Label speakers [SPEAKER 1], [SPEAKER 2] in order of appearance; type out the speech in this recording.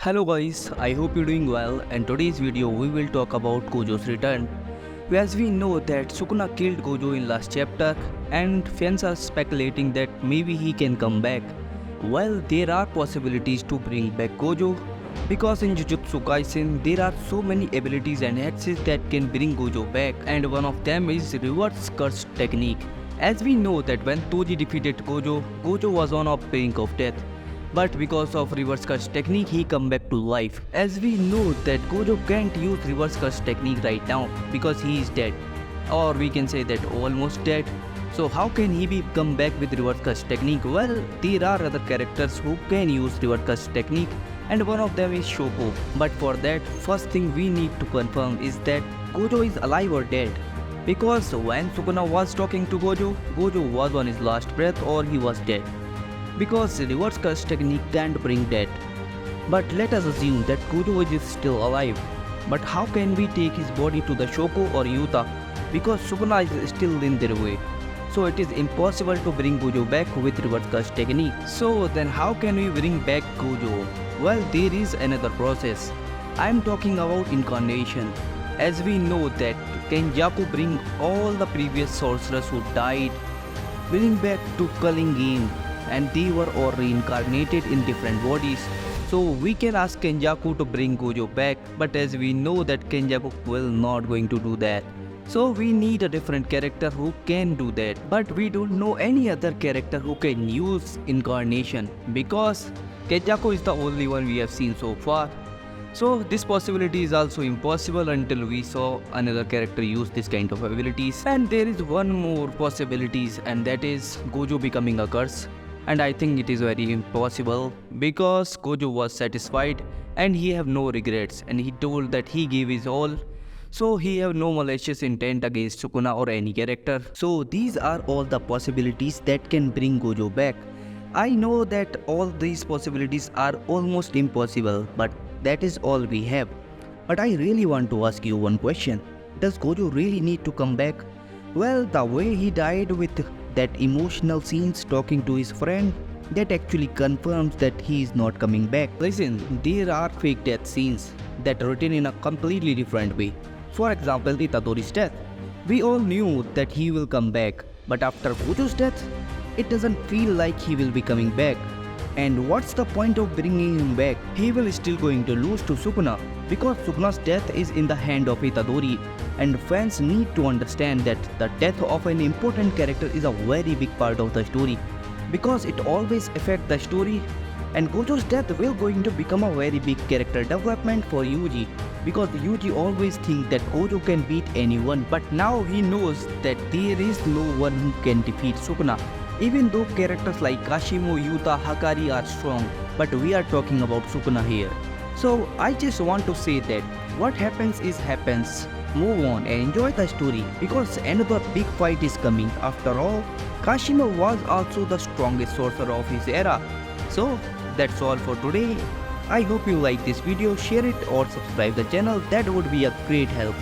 [SPEAKER 1] Hello guys, I hope you're doing well, and today's video we will talk about Gojo's return. As we know that Sukuna killed Gojo in last chapter and fans are speculating that maybe he can come back. Well, there are possibilities to bring back Gojo because in Jujutsu Kaisen there are so many abilities and axes that can bring Gojo back, and one of them is reverse curse technique. As we know that when Toji defeated Gojo, Gojo was on a brink of death. But because of reverse curse technique, he come back to life. As we know that Gojo can't use reverse curse technique right now because he is dead. Or we can say that almost dead. So how can he come back with reverse curse technique? Well, there are other characters who can use reverse curse technique, and one of them is Shoko. But for that, first thing we need to confirm is that Gojo is alive or dead. Because when Sukuna was talking to Gojo, Gojo was on his last breath or he was dead. Because reverse curse technique can't bring death. But let us assume that Gojo is still alive. But how can we take his body to the Shoko or Yuta? Because Sukuna is still in their way. So it is impossible to bring Gojo back with reverse curse technique. So then how can we bring back Gojo? Well, there is another process. I am talking about incarnation. As we know that Kenjaku bring all the previous sorcerers who died, bring back to Culling Game, and they were all reincarnated in different bodies. So we can ask Kenjaku to bring Gojo back, but as we know that Kenjaku will not going to do that. So we need a different character who can do that. But we don't know any other character who can use incarnation because Kenjaku is the only one we have seen so far. So this possibility is also impossible until we saw another character use this kind of abilities. And there is one more possibilities, and that is Gojo becoming a curse. And I think it is very impossible because Gojo was satisfied and he have no regrets, and he told that he gave his all. So he have no malicious intent against Sukuna or any character. So these are all the possibilities that can bring Gojo back. I know that all these possibilities are almost impossible, but that is all we have. But I really want to ask you one question. Does Gojo really need to come back? Well, the way he died with that emotional scenes talking to his friend, that actually confirms that he is not coming back. Listen, there are fake death scenes that are written in a completely different way. For example, the Itadori's death. We all knew that he will come back, but after Gojo's death, it doesn't feel like he will be coming back. And what's the point of bringing him back? He will still going to lose to Sukuna because Sukuna's death is in the hand of Itadori, and fans need to understand that the death of an important character is a very big part of the story because it always affects the story, and Gojo's death will going to become a very big character development for Yuji because Yuji always think that Gojo can beat anyone, but now he knows that there is no one who can defeat Sukuna. Even though characters like Kashimo, Yuta, Hakari are strong, but we are talking about Sukuna here. So I just want to say that what happens is happens. Move on and enjoy the story because another big fight is coming. After all, Kashimo was also the strongest sorcerer of his era. So that's all for today. I hope you like this video, share it or subscribe the channel, that would be a great help.